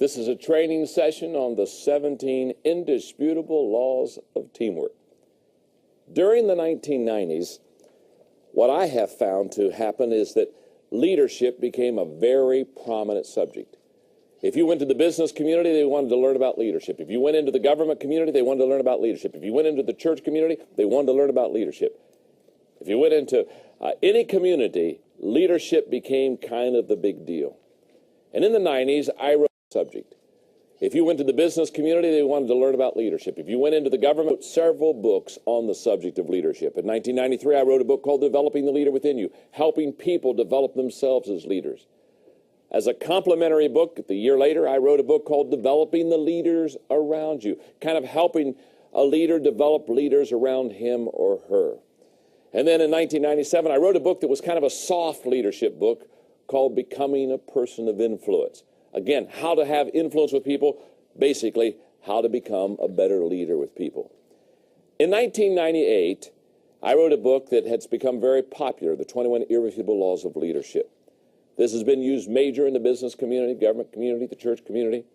This is a training session on the 17 indisputable laws of teamwork. During the 1990s, what I have found to happen is that leadership became a very prominent subject. If you went to the business community, they wanted to learn about leadership. If you went into the government community, they wanted to learn about leadership. If you went into the church community, they wanted to learn about leadership. If you went into any community, leadership became kind of the big deal. And in the 90s, I wrote the subject. If you went to the business community, they wanted to learn about leadership. If you went into the government, I wrote several books on the subject of leadership. In 1993, I wrote a book called Developing the Leader Within You, helping people develop themselves as leaders. As a complementary book, the year later, I wrote a book called Developing the Leaders Around You, kind of helping a leader develop leaders around him or her. And then in 1997, I wrote a book that was kind of a soft leadership book called Becoming a Person of Influence. Again, how to have influence with people, basically how to become a better leader with people. In 1998, I wrote a book that has become very popular, The 21 Irrefutable Laws of Leadership. This has been used major in the business community, government community, the church community.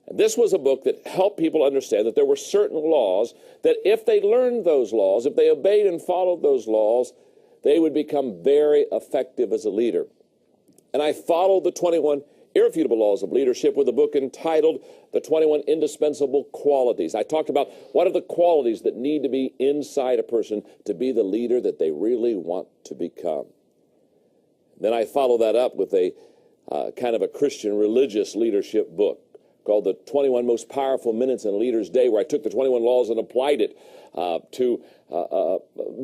And this was a book that helped people understand that there were certain laws that if they learned those laws, if they obeyed and followed those laws, they would become very effective as a leader. And I followed the 21 Irrefutable Laws of Leadership with a book entitled The 21 Indispensable Qualities. I talked about what are the qualities that need to be inside a person to be the leader that they really want to become. Then I followed that up with a kind of a Christian religious leadership book called The 21 Most Powerful Minutes in a Leader's Day, where I took the 21 laws and applied it to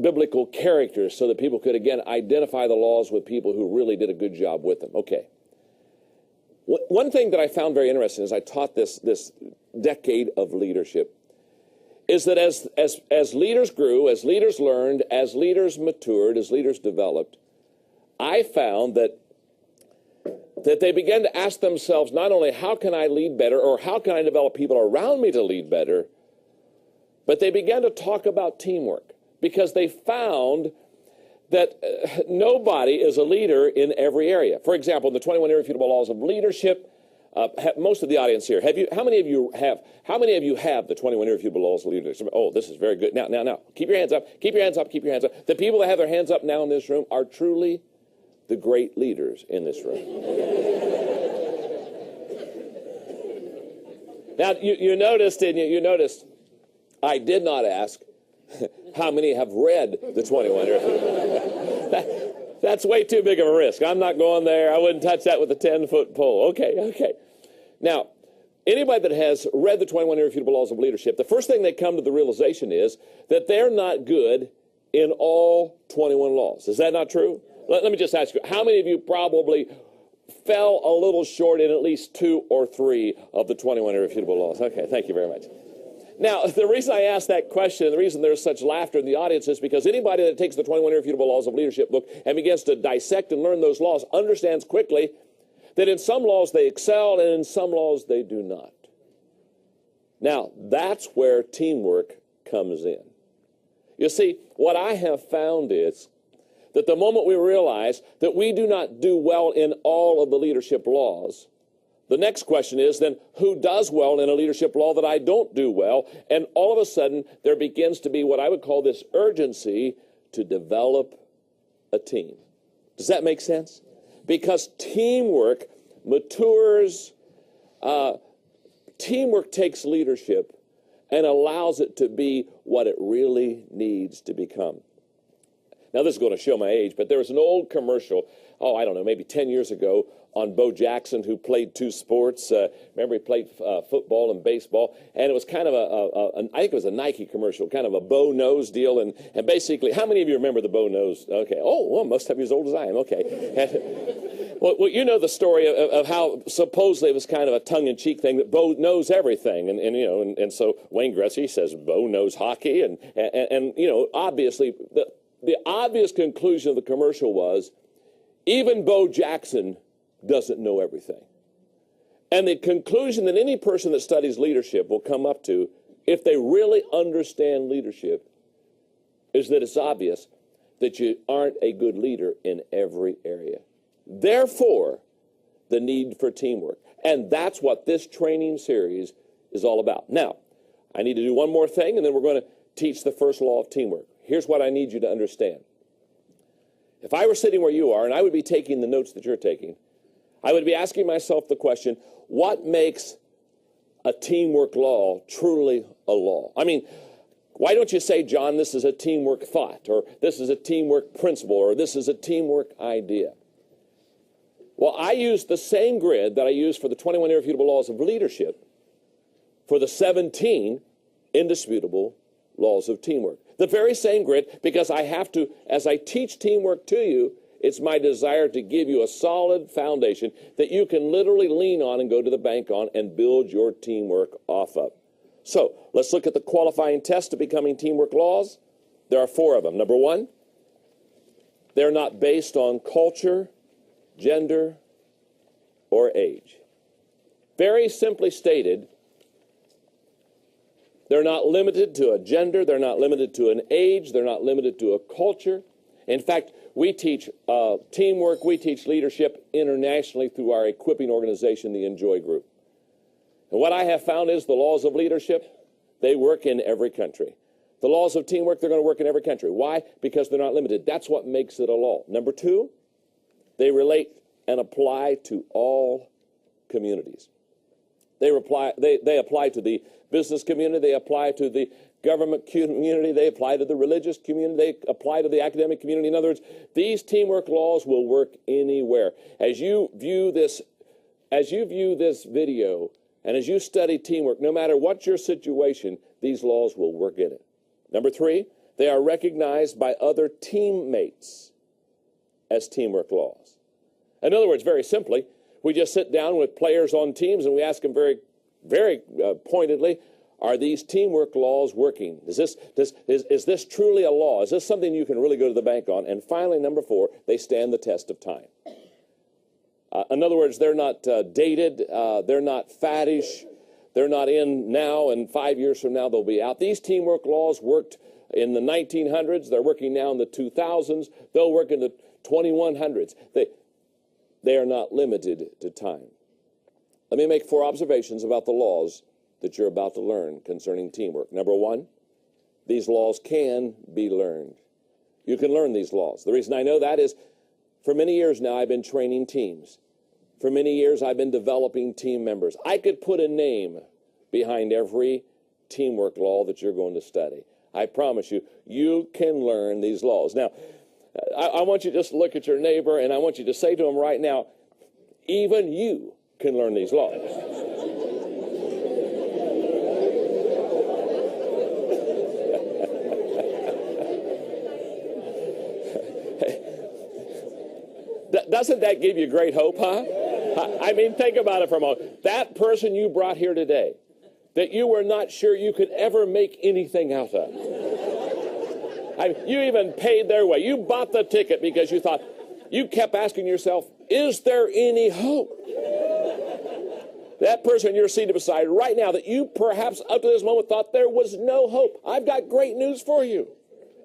biblical characters so that people could, again, identify the laws with people who really did a good job with them. Okay. One thing that I found very interesting as I taught this decade of leadership is that as leaders grew, as leaders learned, as leaders matured, as leaders developed, I found that they began to ask themselves not only how can I lead better or how can I develop people around me to lead better, but they began to talk about teamwork because they found that nobody is a leader in every area. For example, in the 21 Irrefutable Laws of Leadership, most of the audience here, how many of you have the 21 Irrefutable Laws of Leadership? Oh, this is very good. Now, keep your hands up, keep your hands up, keep your hands up. The people that have their hands up now in this room are truly the great leaders in this room. Now, you noticed, I did not ask how many have read the 21 Irrefutable. That's way too big of a risk. I'm not going there. I wouldn't touch that with a 10-foot pole. Okay. Now, anybody that has read the 21 Irrefutable Laws of Leadership, the first thing they come to the realization is that they're not good in all 21 laws. Is that not true? Let me just ask you, how many of you probably fell a little short in at least 2 or 3 of the 21 Irrefutable Laws? Okay, thank you very much. Now, the reason I asked that question, the reason there's such laughter in the audience is because anybody that takes the 21 Irrefutable Laws of Leadership book and begins to dissect and learn those laws understands quickly that in some laws they excel and in some laws they do not. Now, that's where teamwork comes in. You see, what I have found is that the moment we realize that we do not do well in all of the leadership laws, the next question is then, who does well in a leadership law that I don't do well? And all of a sudden, there begins to be what I would call this urgency to develop a team. Does that make sense? Because teamwork matures, teamwork takes leadership and allows it to be what it really needs to become. Now, this is going to show my age, but there was an old commercial, I don't know, maybe 10 years ago on Bo Jackson, who played 2 sports. Remember, he played football and baseball, and it was kind of I think it was a Nike commercial, kind of a bow nose deal, and basically, how many of you remember the bow nose? Okay, well, most of you as old as I am, okay. Well, you know the story of how supposedly it was kind of a tongue-in-cheek thing that Bo knows everything, and so Wayne Gretzky says Bo knows hockey, and obviously, the obvious conclusion of the commercial was, even Bo Jackson doesn't know everything. And the conclusion that any person that studies leadership will come up to, if they really understand leadership, is that it's obvious that you aren't a good leader in every area. Therefore, the need for teamwork. And that's what this training series is all about. Now, I need to do one more thing, and then we're going to teach the first law of teamwork. Here's what I need you to understand. If I were sitting where you are, and I would be taking the notes that you're taking, I would be asking myself the question, what makes a teamwork law truly a law? I mean, why don't you say, John, this is a teamwork thought, or this is a teamwork principle, or this is a teamwork idea? Well, I use the same grid that I use for the 21 irrefutable laws of leadership for the 17 indisputable laws of teamwork. The very same grid, because I have to, as I teach teamwork to you, it's my desire to give you a solid foundation that you can literally lean on and go to the bank on and build your teamwork off of. So let's look at the qualifying tests to becoming teamwork laws. There are 4 of them. Number 1, they're not based on culture, gender, or age. Very simply stated, they're not limited to a gender, they're not limited to an age, they're not limited to a culture. In fact, we teach teamwork, we teach leadership internationally through our equipping organization, the Enjoy Group. And what I have found is the laws of leadership, they work in every country. The laws of teamwork, they're going to work in every country. Why? Because they're not limited. That's what makes it a law. Number 2, they relate and apply to all communities. They apply to the business community, they apply to the government community, they apply to the religious community, they apply to the academic community. In other words, these teamwork laws will work anywhere. As you view this video, and as you study teamwork, no matter what your situation, these laws will work in it. Number 3, they are recognized by other teammates as teamwork laws. In other words, very simply, we just sit down with players on teams and we ask them very, very pointedly, are these teamwork laws working? Is this truly a law? Is this something you can really go to the bank on? And finally, number 4, they stand the test of time. In other words, they're not dated, they're not faddish, they're not in now, and 5 years from now they'll be out. These teamwork laws worked in the 1900s, they're working now in the 2000s, they'll work in the 2100s. They are not limited to time. Let me make 4 observations about the laws that you're about to learn concerning teamwork. Number 1, these laws can be learned. You can learn these laws. The reason I know that is for many years now I've been training teams. For many years I've been developing team members. I could put a name behind every teamwork law that you're going to study. I promise you, you can learn these laws. Now, I want you to just look at your neighbor and I want you to say to him right now, even you can learn these laws. Doesn't that give you great hope, huh? I mean, think about it for a moment. That person you brought here today, that you were not sure you could ever make anything out of. You even paid their way. You bought the ticket because you thought, you kept asking yourself, is there any hope? That person you're seated beside right now that you perhaps up to this moment thought there was no hope. I've got great news for you.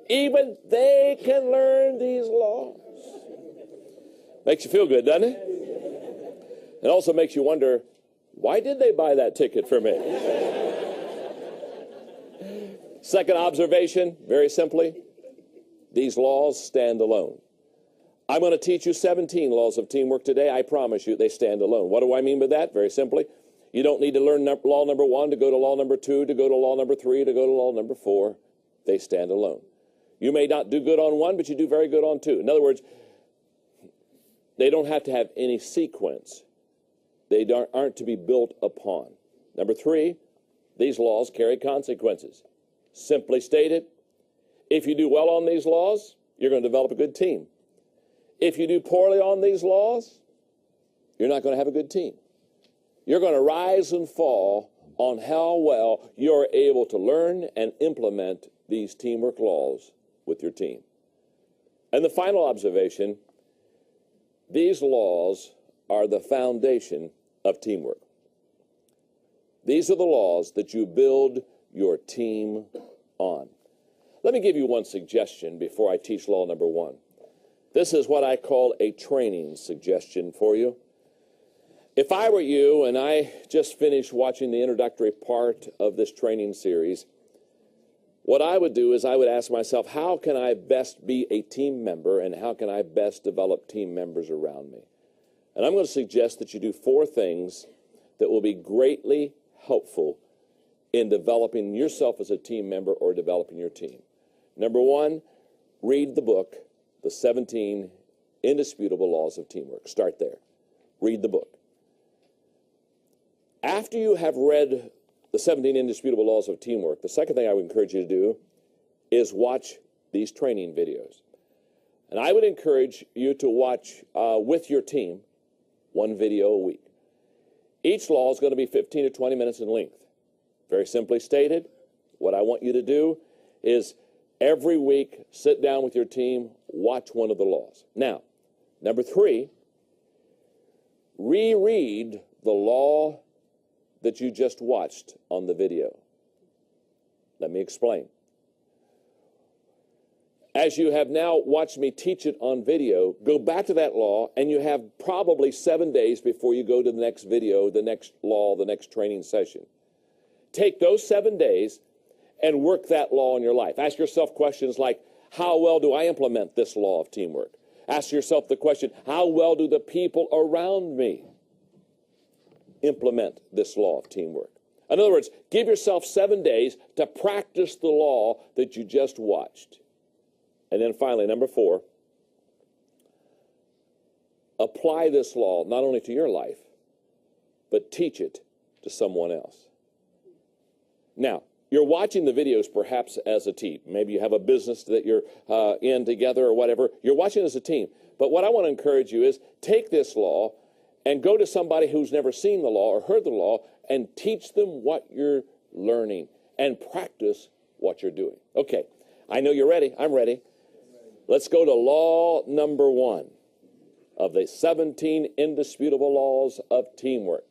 Even they can learn these laws. Makes you feel good, doesn't it? It also makes you wonder, why did they buy that ticket for me? Second observation, very simply, these laws stand alone. I'm going to teach you 17 laws of teamwork today. I promise you they stand alone. What do I mean by that? Very simply, you don't need to learn law number 1 to go to law number 2, to go to law number 3, to go to law number 4. They stand alone. You may not do good on 1, but you do very good on 2. In other words, they don't have to have any sequence. They aren't to be built upon. Number 3, these laws carry consequences. Simply stated, if you do well on these laws, you're going to develop a good team. If you do poorly on these laws, you're not going to have a good team. You're going to rise and fall on how well you're able to learn and implement these teamwork laws with your team. And the final observation, these laws are the foundation of teamwork. These are the laws that you build your team on. Let me give you one suggestion before I teach law number 1. This is what I call a training suggestion for you. If I were you, and I just finished watching the introductory part of this training series, what I would do is I would ask myself, how can I best be a team member, and how can I best develop team members around me? And I'm going to suggest that you do 4 things that will be greatly helpful in developing yourself as a team member or developing your team. Number 1, read the book, The 17 Indisputable Laws of Teamwork. Start there. Read the book. After you have read the 17 Indisputable Laws of Teamwork, the second thing I would encourage you to do is watch these training videos. And I would encourage you to watch with your team 1 video a week. Each law is going to be 15 to 20 minutes in length. Very simply stated, what I want you to do is every week sit down with your team, watch one of the laws. Now, number 3, reread the law that you just watched on the video. Let me explain. As you have now watched me teach it on video, go back to that law, and you have probably 7 days before you go to the next video, the next law, the next training session. Take those 7 days and work that law in your life. Ask yourself questions like, how well do I implement this law of teamwork? Ask yourself the question, how well do the people around me implement this law of teamwork? In other words, give yourself 7 days to practice the law that you just watched. And then finally, number 4, apply this law not only to your life, but teach it to someone else. Now, you're watching the videos perhaps as a team. Maybe you have a business that you're in together or whatever. You're watching as a team. But what I want to encourage you is take this law and go to somebody who's never seen the law or heard the law and teach them what you're learning and practice what you're doing. Okay, I know you're ready. I'm ready. Let's go to law number 1 of the 17 indisputable laws of teamwork.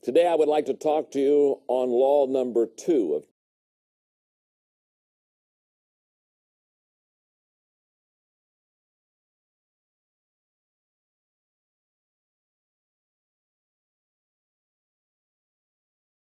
Today I would like to talk to you on law number 2 of